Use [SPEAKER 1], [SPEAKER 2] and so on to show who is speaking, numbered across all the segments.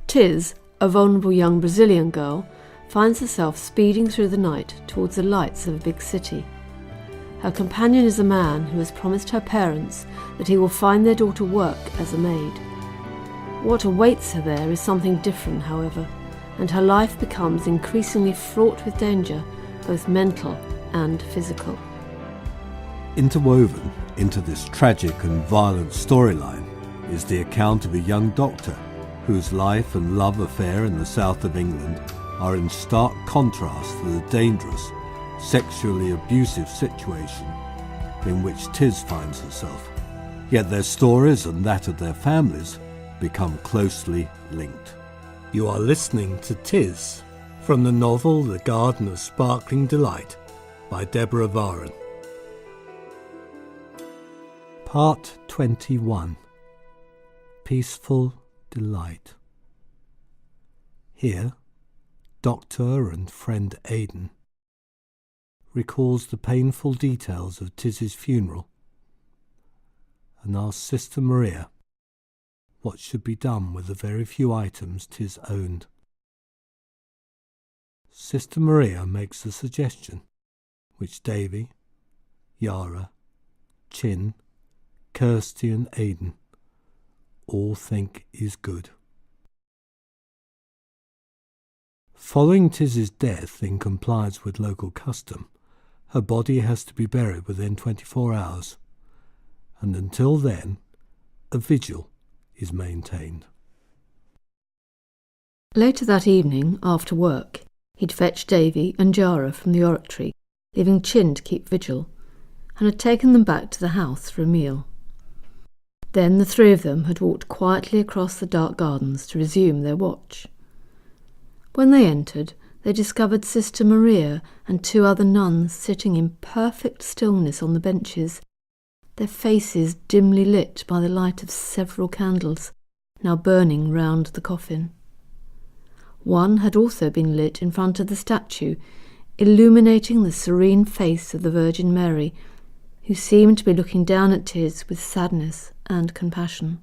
[SPEAKER 1] Tiz, a vulnerable young Brazilian girl, finds herself speeding through the night towards the lights of a big city. Her companion is a man who has promised her parents that he will find their daughter work as a maid. What awaits her there is something different, however, and her life becomes increasingly fraught with danger, both mental and physical.
[SPEAKER 2] Interwoven into this tragic and violent storyline is the account of a young doctor whose life and love affair in the south of England are in stark contrast to the dangerous, sexually abusive situation in which Tiz finds herself. Yet their stories and that of their families become closely linked. You are listening to Tiz from the novel The Garden of Sparkling Delight by Deborah Vaughan. Part 21. Peaceful Delight. Here, Doctor and friend Aidan recalls the painful details of Tiz's funeral and asks Sister Maria what should be done with the very few items Tiz owned. Sister Maria makes a suggestion which Davi, Yara, Chinn, Kirsty and Aidan all think is good. Following Tiz's death in compliance with local custom, her body has to be buried within 24 hours, and until then, a vigil is maintained.
[SPEAKER 1] Later that evening, after work, he'd fetched Davi and Yara from the oratory, leaving Chinn to keep vigil, and had taken them back to the house for a meal. Then the three of them had walked quietly across the dark gardens to resume their watch. When they entered, they discovered Sister Maria and two other nuns sitting in perfect stillness on the benches, their faces dimly lit by the light of several candles now burning round the coffin. One had also been lit in front of the statue, illuminating the serene face of the Virgin Mary, who seemed to be looking down at Tiz with sadness and compassion.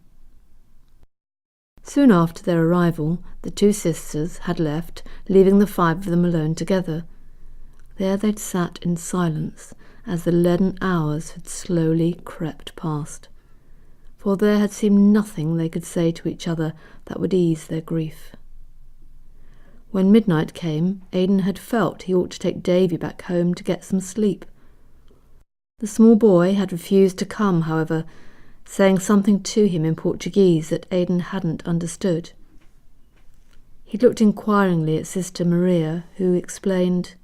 [SPEAKER 1] Soon after their arrival, the two sisters had left, leaving the five of them alone together. There they'd sat in silence as the leaden hours had slowly crept past, for there had seemed nothing they could say to each other that would ease their grief. When midnight came, Aidan had felt he ought to take Davi back home to get some sleep. The small boy had refused to come, however, saying something to him in Portuguese that Aidan hadn't understood. He looked inquiringly at Sister Maria, who explained,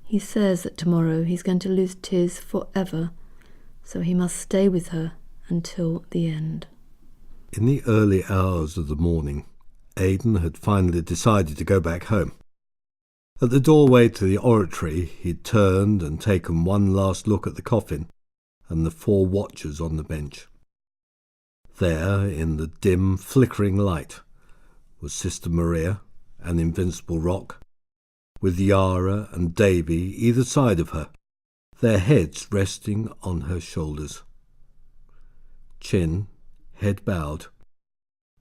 [SPEAKER 1] "He says that tomorrow he's going to lose Tiz forever, so he must stay with her until the end."
[SPEAKER 2] In the early hours of the morning, Aidan had finally decided to go back home. At the doorway to the oratory, he'd turned and taken one last look at the coffin and the four watchers on the bench. There, in the dim, flickering light, was Sister Maria, an invincible rock, with Yara and Davi either side of her, their heads resting on her shoulders. Chinn, head bowed,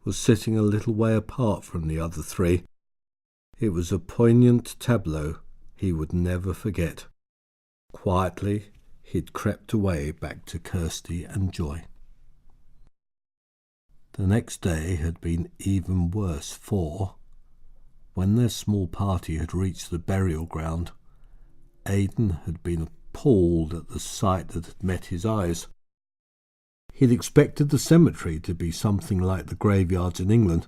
[SPEAKER 2] was sitting a little way apart from the other three. It was a poignant tableau he would never forget. Quietly, he'd crept away back to Kirsty and Joy. The next day had been even worse, for, when their small party had reached the burial ground, Aidan had been appalled at the sight that had met his eyes. He'd expected the cemetery to be something like the graveyards in England,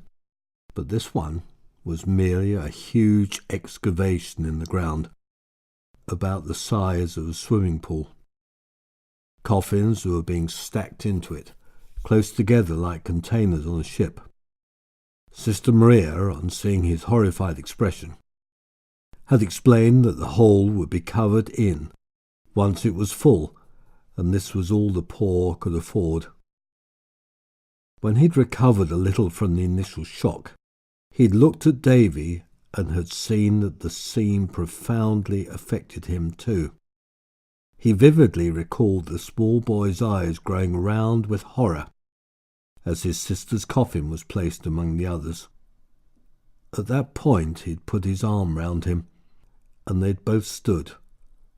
[SPEAKER 2] but this one was merely a huge excavation in the ground, about the size of a swimming pool. Coffins were being stacked into it, close together like containers on a ship. Sister Maria, on seeing his horrified expression, had explained that the hole would be covered in once it was full, and this was all the poor could afford. When he'd recovered a little from the initial shock, he'd looked at Davi and had seen that the scene profoundly affected him too. He vividly recalled the small boy's eyes growing round with horror as his sister's coffin was placed among the others. At that point he'd put his arm round him, and they'd both stood,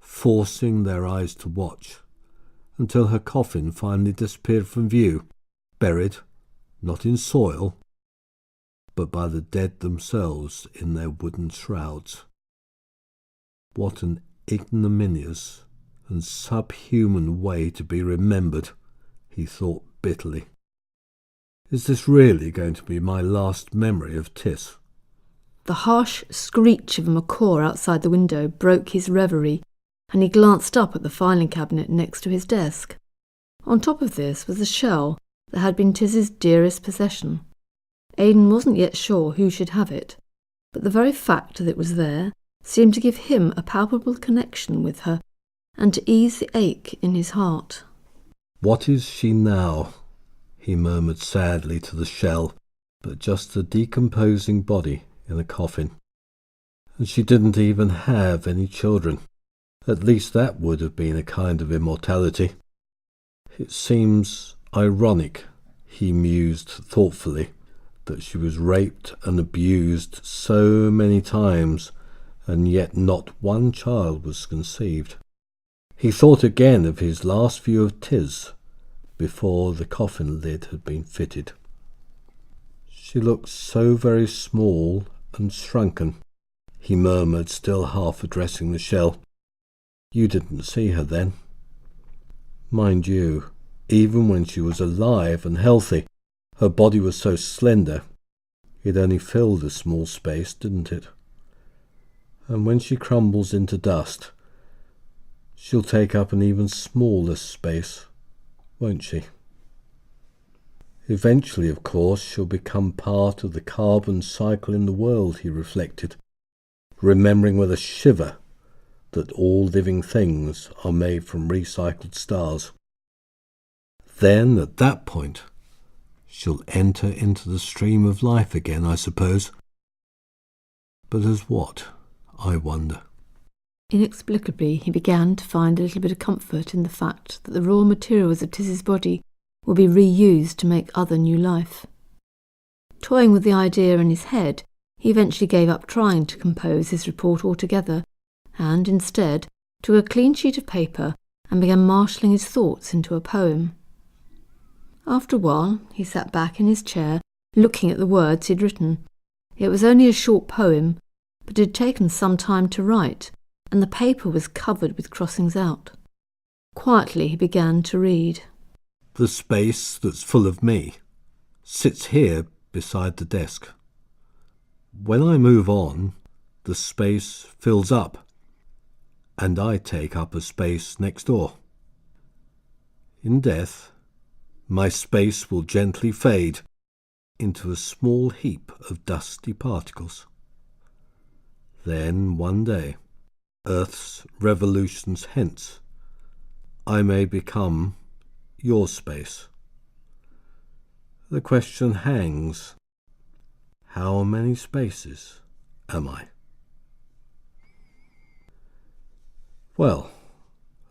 [SPEAKER 2] forcing their eyes to watch, until her coffin finally disappeared from view, buried, not in soil, but by the dead themselves in their wooden shrouds. What an ignominious and subhuman way to be remembered, he thought bitterly. Is this really going to be my last memory of Tis?
[SPEAKER 1] The harsh screech of a macaw outside the window broke his reverie, and he glanced up at the filing cabinet next to his desk. On top of this was a shell that had been Tiz's dearest possession. Aidan wasn't yet sure who should have it, but the very fact that it was there seemed to give him a palpable connection with her, and to ease the ache in his heart.
[SPEAKER 2] What is she now? He murmured sadly to the shell, but just a decomposing body in a coffin. And she didn't even have any children. At least that would have been a kind of immortality. It seems ironic, he mused thoughtfully, that she was raped and abused so many times, and yet not one child was conceived. He thought again of his last view of Tis, before the coffin lid had been fitted. She looked so very small and shrunken, he murmured, still half addressing the shell. You didn't see her then. Mind you, even when she was alive and healthy, her body was so slender, it only filled a small space, didn't it? And when she crumbles into dust, she'll take up an even smaller space, won't she? Eventually, of course, she'll become part of the carbon cycle in the world, he reflected, remembering with a shiver that all living things are made from recycled stars. Then, at that point, she'll enter into the stream of life again, I suppose. But as what, I wonder?
[SPEAKER 1] Inexplicably, he began to find a little bit of comfort in the fact that the raw materials of Tiz's body would be reused to make other new life. Toying with the idea in his head, he eventually gave up trying to compose his report altogether, and instead took a clean sheet of paper and began marshalling his thoughts into a poem. After a while, he sat back in his chair, looking at the words he'd written. It was only a short poem, but it had taken some time to write, and the paper was covered with crossings out. Quietly he began to read.
[SPEAKER 2] The space that's full of me sits here beside the desk. When I move on, the space fills up, and I take up a space next door. In death, my space will gently fade into a small heap of dusty particles. Then one day, Earth's revolutions hence, I may become your space. The question hangs, how many spaces am I? Well,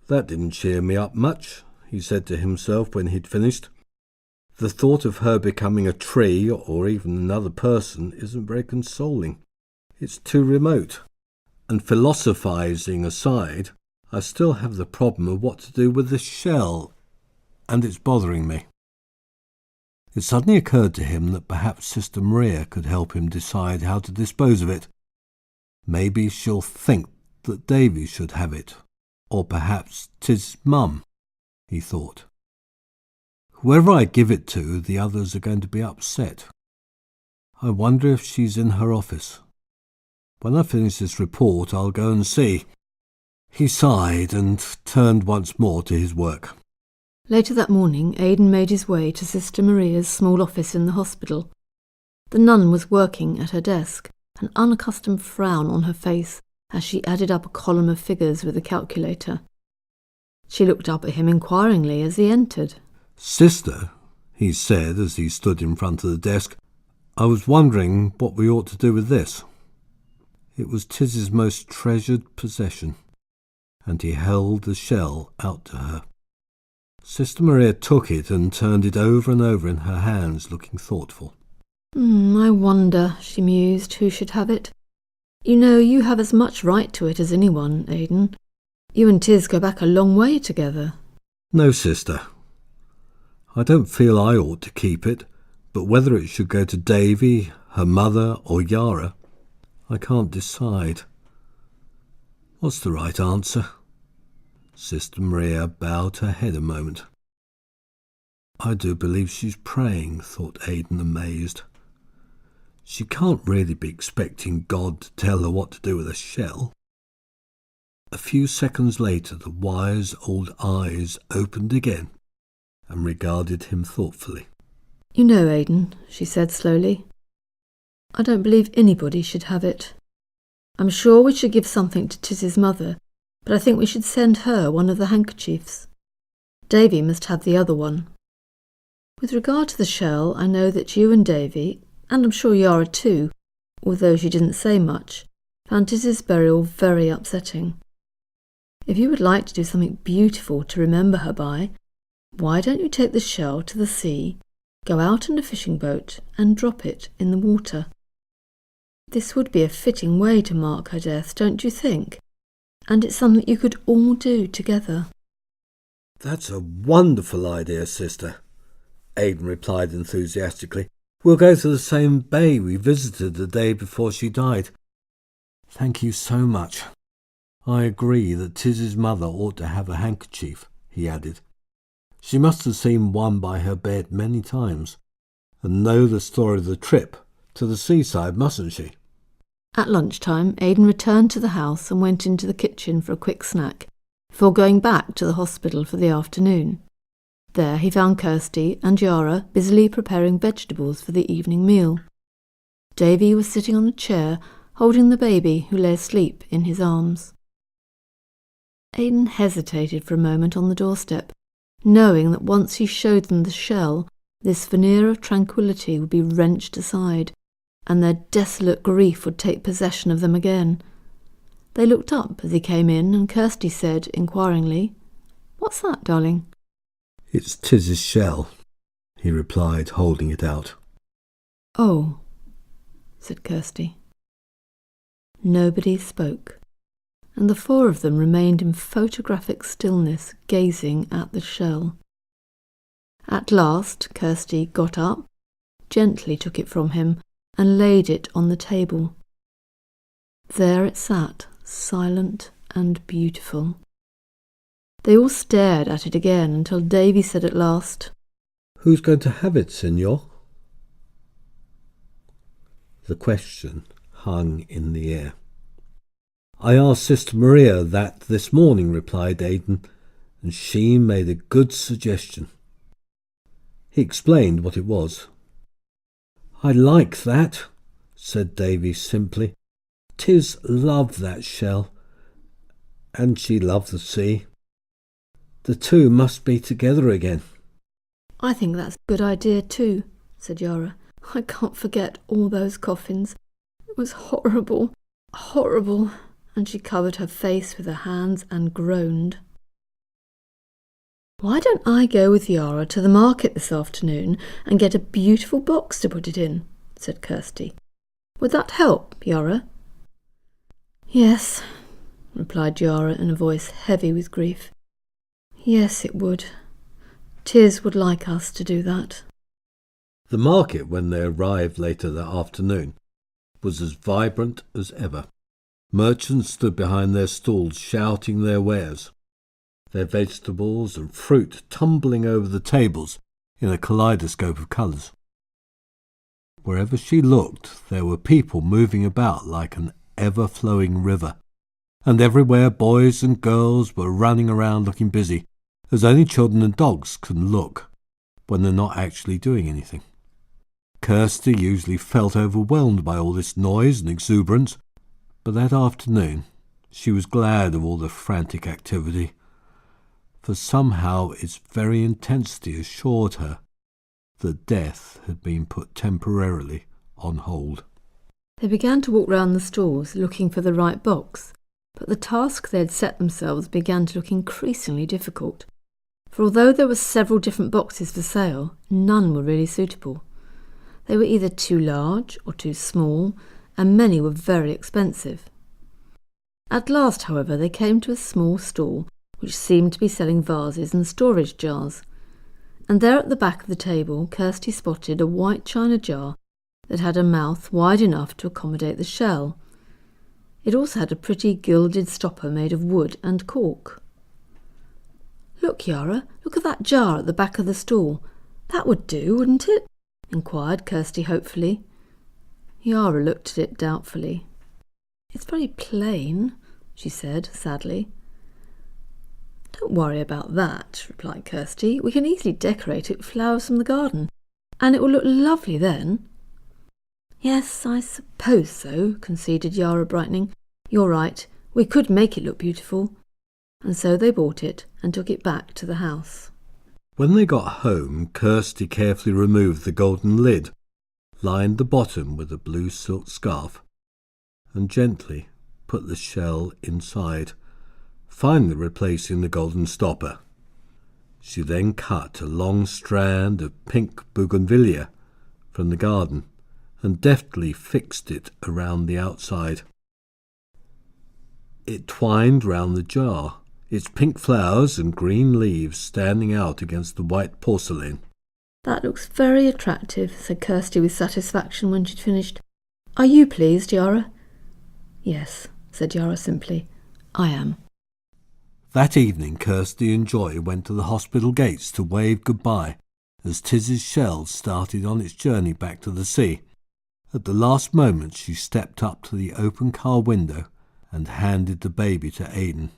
[SPEAKER 2] that didn't cheer me up much, he said to himself when he'd finished. The thought of her becoming a tree or even another person isn't very consoling. It's too remote. And philosophizing aside, I still have the problem of what to do with this shell, and it's bothering me. It suddenly occurred to him that perhaps Sister Maria could help him decide how to dispose of it. Maybe she'll think that Davi should have it, or perhaps 'tis Mum, he thought. Whoever I give it to, the others are going to be upset. I wonder if she's in her office. When I finish this report, I'll go and see. He sighed and turned once more to his work.
[SPEAKER 1] Later that morning, Aidan made his way to Sister Maria's small office in the hospital. The nun was working at her desk, an unaccustomed frown on her face as she added up a column of figures with a calculator. She looked up at him inquiringly as he entered.
[SPEAKER 2] Sister, he said as he stood in front of the desk, I was wondering what we ought to do with this. It was Tiz's most treasured possession, and he held the shell out to her. Sister Maria took it and turned it over and over in her hands, looking thoughtful.
[SPEAKER 1] I wonder, she mused, who should have it. You know, you have as much right to it as anyone, Aidan. You and Tiz go back a long way together.
[SPEAKER 2] No, sister. I don't feel I ought to keep it, but whether it should go to Davi, her mother, or Yara, I can't decide. What's the right answer? Sister Maria bowed her head a moment. I do believe she's praying, thought Aidan, amazed. She can't really be expecting God to tell her what to do with a shell. A few seconds later, the wise old eyes opened again and regarded him thoughtfully.
[SPEAKER 1] You know, Aidan, she said slowly, I don't believe anybody should have it. I'm sure we should give something to Tiz's mother, but I think we should send her one of the handkerchiefs. Davy must have the other one. With regard to the shell, I know that you and Davy, and I'm sure Yara too, although she didn't say much, found Tiz's burial very upsetting. If you would like to do something beautiful to remember her by, why don't you take the shell to the sea, go out in a fishing boat and drop it in the water? This would be a fitting way to mark her death, don't you think? And it's something you could all do together.
[SPEAKER 2] That's a wonderful idea, sister, Aidan replied enthusiastically. We'll go to the same bay we visited the day before she died. Thank you so much. I agree that Tiz's mother ought to have a handkerchief, he added. She must have seen one by her bed many times, and know the story of the trip to the seaside, mustn't she?
[SPEAKER 1] At lunchtime, Aidan returned to the house and went into the kitchen for a quick snack, before going back to the hospital for the afternoon. There he found Kirsty and Yara busily preparing vegetables for the evening meal. Davy was sitting on a chair, holding the baby who lay asleep in his arms. Aidan hesitated for a moment on the doorstep, knowing that once he showed them the shell, this veneer of tranquillity would be wrenched aside, and their desolate grief would take possession of them again. They looked up as he came in, and Kirsty said inquiringly, "What's that, darling?"
[SPEAKER 2] It's Tiz's shell, he replied, holding it out.
[SPEAKER 1] Oh, said Kirsty. Nobody spoke, and the four of them remained in photographic stillness, gazing at the shell. At last Kirsty got up, gently took it from him, and laid it on the table. There it sat, silent and beautiful. They all stared at it again until Davy said at last,
[SPEAKER 2] Who's going to have it, Signor? The question hung in the air. I asked Sister Maria that this morning, replied Aidan, and she made a good suggestion. He explained what it was. I like that, said Davy simply. Tiz loved that shell, and she loved the sea. The two must be together again.
[SPEAKER 1] I think that's a good idea too, said Yara. I can't forget all those coffins. It was horrible, horrible, and she covered her face with her hands and groaned. Why don't I go with Yara to the market this afternoon and get a beautiful box to put it in, said Kirsty. Would that help, Yara? Yes, replied Yara in a voice heavy with grief. Yes, it would. Tiz would like us to do that.
[SPEAKER 2] The market, when they arrived later that afternoon, was as vibrant as ever. Merchants stood behind their stalls shouting their wares, their vegetables and fruit tumbling over the tables in a kaleidoscope of colours. Wherever she looked, there were people moving about like an ever-flowing river, and everywhere boys and girls were running around looking busy, as only children and dogs can look when they're not actually doing anything. Kirsty usually felt overwhelmed by all this noise and exuberance, but that afternoon she was glad of all the frantic activity, for somehow its very intensity assured her that death had been put temporarily on hold.
[SPEAKER 1] They began to walk round the stalls looking for the right box, but the task they had set themselves began to look increasingly difficult. for although there were several different boxes for sale, none were really suitable. They were either too large or too small, and many were very expensive. At last, however, they came to a small stall which seemed to be selling vases and storage jars, and there at the back of the table Kirsty spotted a white china jar that had a mouth wide enough to accommodate the shell. It also had a pretty gilded stopper made of wood and cork. "Look, Yara, look at that jar at the back of the stall. That would do, wouldn't it?" inquired Kirsty hopefully. Yara looked at it doubtfully. "It's very plain," she said sadly. "Don't worry about that," replied Kirsty. "We can easily decorate it with flowers from the garden, and it will look lovely then." "Yes, I suppose so," conceded Yara, brightening. "You're right, we could make it look beautiful." And so they bought it and took it back to the house.
[SPEAKER 2] When they got home, Kirsty carefully removed the golden lid, lined the bottom with a blue silk scarf, and gently put the shell inside, finally replacing the golden stopper. She then cut a long strand of pink bougainvillea from the garden and deftly fixed it around the outside. It twined round the jar, its pink flowers and green leaves standing out against the white porcelain.
[SPEAKER 1] "That looks very attractive," said Kirsty with satisfaction when she'd finished. "Are you pleased, Yara?" "Yes," said Yara simply. "I am."
[SPEAKER 2] That evening Kirsty and Joy went to the hospital gates to wave goodbye as Tiz's shell started on its journey back to the sea. At the last moment she stepped up to the open car window and handed the baby to Aidan.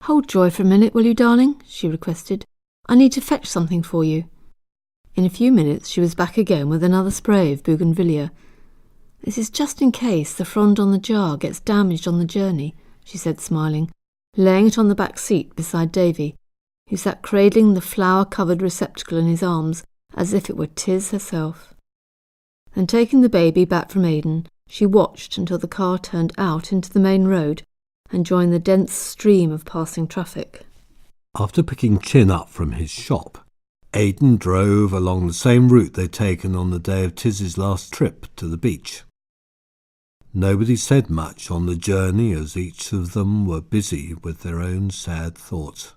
[SPEAKER 1] "Hold Joy for a minute, will you, darling?" she requested. "I need to fetch something for you." In a few minutes she was back again with another spray of bougainvillea. "This is just in case the frond on the jar gets damaged on the journey," she said, smiling, laying it on the back seat beside Davi, who sat cradling the flower-covered receptacle in his arms as if it were Tiz herself. Then taking the baby back from Aidan, she watched until the car turned out into the main road and joined the dense stream of passing traffic.
[SPEAKER 2] After picking Chinn up from his shop, Aidan drove along the same route they'd taken on the day of Tiz's last trip to the beach. Nobody said much on the journey as each of them were busy with their own sad thoughts.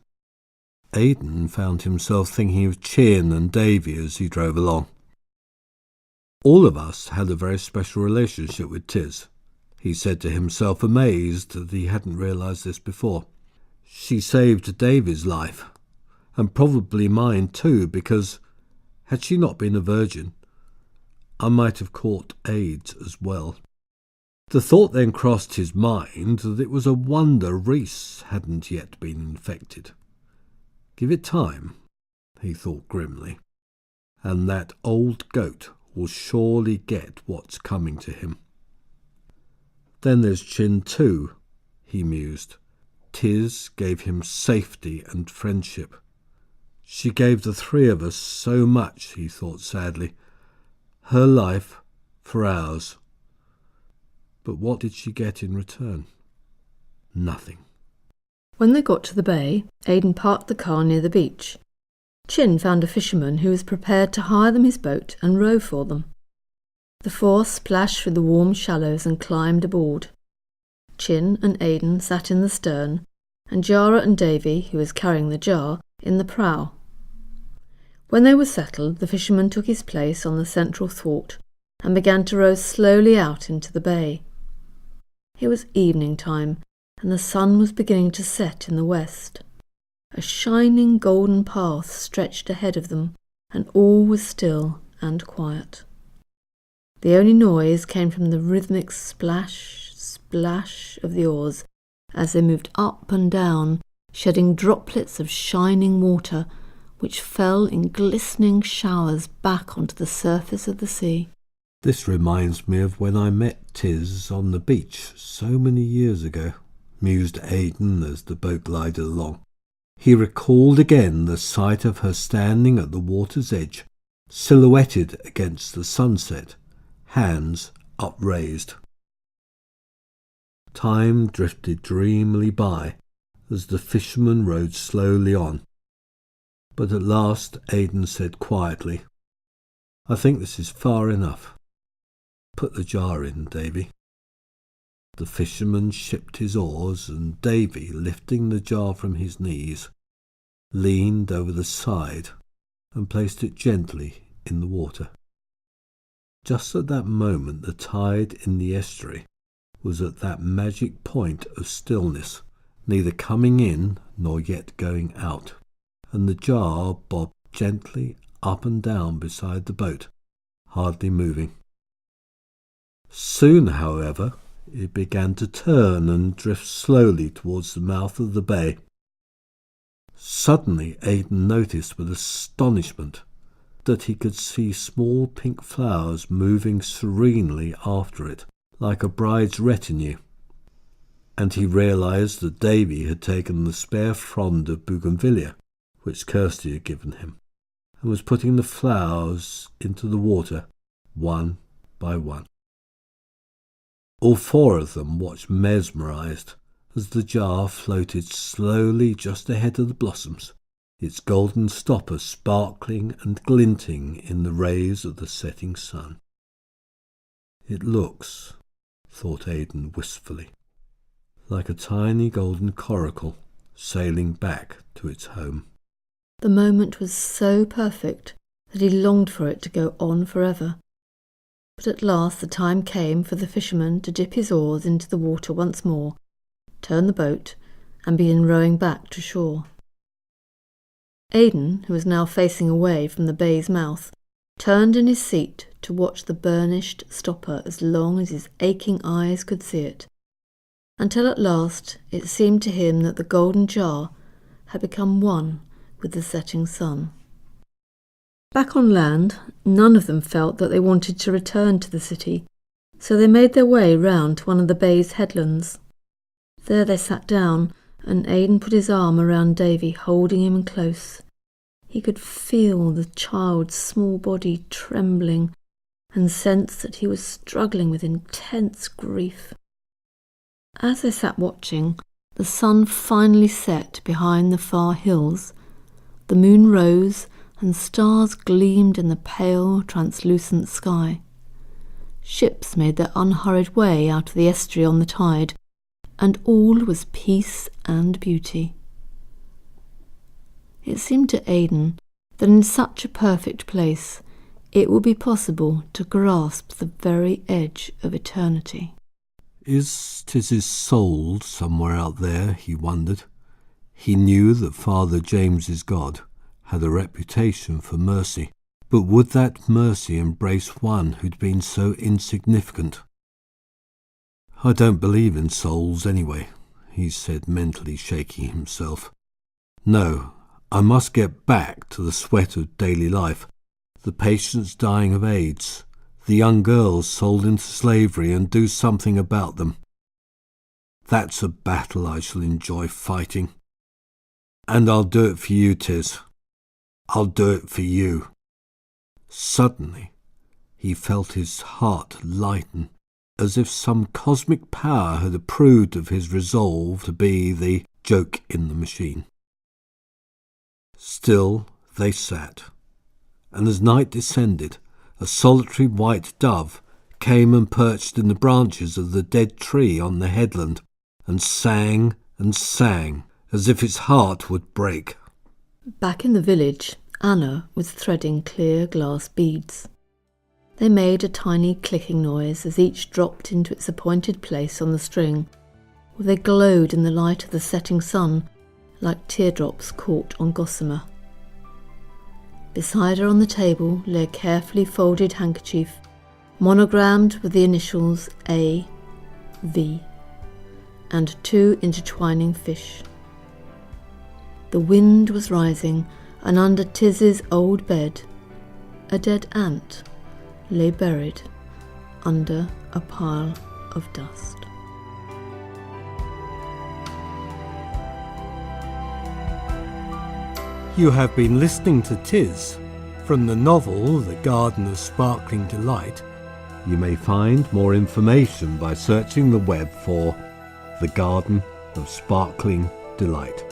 [SPEAKER 2] Aidan found himself thinking of Chinn and Davi as he drove along. "All of us had a very special relationship with Tiz," he said to himself, amazed that he hadn't realised this before. "She saved Davy's life, and probably mine too, because, had she not been a virgin, I might have caught AIDS as well." The thought then crossed his mind that it was a wonder Reese hadn't yet been infected. Give it time, he thought grimly, and that old goat will surely get what's coming to him. Then there's Chinn too, he mused. Tiz gave him safety and friendship. She gave the three of us so much, he thought sadly. Her life for ours. But what did she get in return? Nothing.
[SPEAKER 1] When they got to the bay, Aidan parked the car near the beach. Chinn found a fisherman who was prepared to hire them his boat and row for them. The four splashed through the warm shallows and climbed aboard. Chinn and Aidan sat in the stern, and Yara and Davi, who was carrying the jar, in the prow. When they were settled, the fisherman took his place on the central thwart and began to row slowly out into the bay. It was evening time, and the sun was beginning to set in the west. A shining golden path stretched ahead of them, and all was still and quiet. The only noise came from the rhythmic splash, splash of the oars as they moved up and down, shedding droplets of shining water, which fell in glistening showers back onto the surface of the sea.
[SPEAKER 2] This reminds me of when I met Tiz on the beach so many years ago, mused Aidan as the boat glided along. He recalled again the sight of her standing at the water's edge, silhouetted against the sunset, hands upraised. Time drifted dreamily by as the fisherman rowed slowly on. But at last Aidan said quietly, "I think this is far enough. Put the jar in, Davy." The fisherman shipped his oars, and Davy, lifting the jar from his knees, leaned over the side and placed it gently in the water. Just at that moment the tide in the estuary was at that magic point of stillness, neither coming in nor yet going out, and the jar bobbed gently up and down beside the boat, hardly moving. Soon, however, it began to turn and drift slowly towards the mouth of the bay. Suddenly Aidan noticed with astonishment that he could see small pink flowers moving serenely after it, like a bride's retinue, and he realized that Davy had taken the spare frond of bougainvillea, which Kirsty had given him, and was putting the flowers into the water one by one. All four of them watched mesmerized as the jar floated slowly just ahead of the blossoms, its golden stopper sparkling and glinting in the rays of the setting sun. "It looks," thought Aidan wistfully, "like a tiny golden coracle sailing back to its home."
[SPEAKER 1] The moment was so perfect that he longed for it to go on forever. But at last the time came for the fisherman to dip his oars into the water once more, turn the boat, and begin rowing back to shore. Aidan, who was now facing away from the bay's mouth, turned in his seat to watch the burnished stopper as long as his aching eyes could see it, until at last it seemed to him that the golden jar had become one with the setting sun. Back on land, none of them felt that they wanted to return to the city, so they made their way round to one of the bay's headlands. There they sat down, and Aidan put his arm around Davy, holding him close. He could feel the child's small body trembling, and sensed that he was struggling with intense grief. As they sat watching, the sun finally set behind the far hills. The moon rose, and stars gleamed in the pale, translucent sky. Ships made their unhurried way out of the estuary on the tide, and all was peace and beauty. It seemed to Aidan that in such a perfect place it would be possible to grasp the very edge of eternity.
[SPEAKER 2] Is Tiz's soul somewhere out there, he wondered. He knew that Father James's God had a reputation for mercy, but would that mercy embrace one who'd been so insignificant? "I don't believe in souls anyway," he said, mentally shaking himself. "No, I must get back to the sweat of daily life, the patients dying of AIDS, the young girls sold into slavery, and do something about them. That's a battle I shall enjoy fighting. And I'll do it for you, Tiz. I'll do it for you." Suddenly, he felt his heart lighten, as if some cosmic power had approved of his resolve to be the joke in the machine. Still they sat, and as night descended, a solitary white dove came and perched in the branches of the dead tree on the headland, and sang as if its heart would break.
[SPEAKER 1] Back in the village, Anna was threading clear glass beads. They made a tiny clicking noise as each dropped into its appointed place on the string, where they glowed in the light of the setting sun like teardrops caught on gossamer. Beside her on the table lay a carefully folded handkerchief, monogrammed with the initials A, V, and 2 intertwining fish. The wind was rising, and under Tiz's old bed, a dead ant lay buried under a pile of dust.
[SPEAKER 2] You have been listening to Tiz from the novel The Garden of Sparkling Delight. You may find more information by searching the web for The Garden of Sparkling Delight.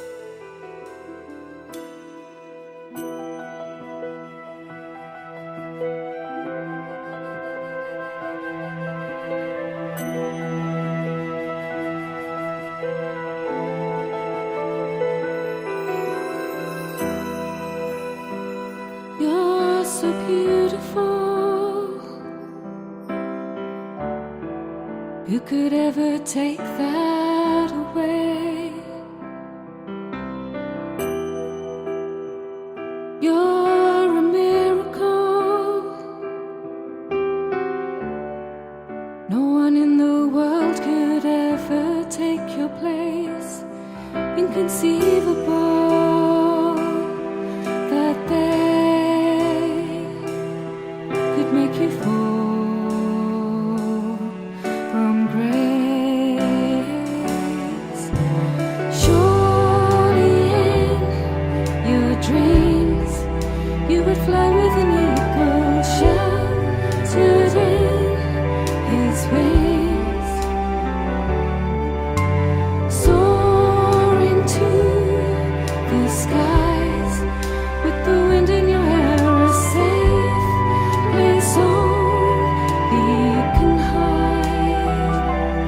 [SPEAKER 3] Who could ever take that away? You're a miracle. No one in the world could ever take your place. Inconceivable that they could make you fall from grace. Surely in your dreams you would fly with an eagle, sheltered in his wings, soaring to the skies with the wind in your hair, a safe place only can hide.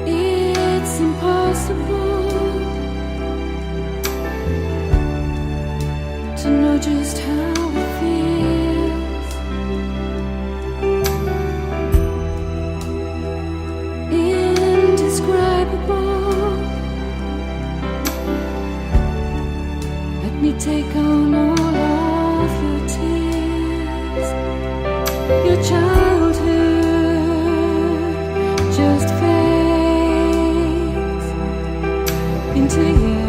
[SPEAKER 3] It's impossible to know just how it feels. Indescribable. Let me take on all of your tears. Your childhood just fades into years.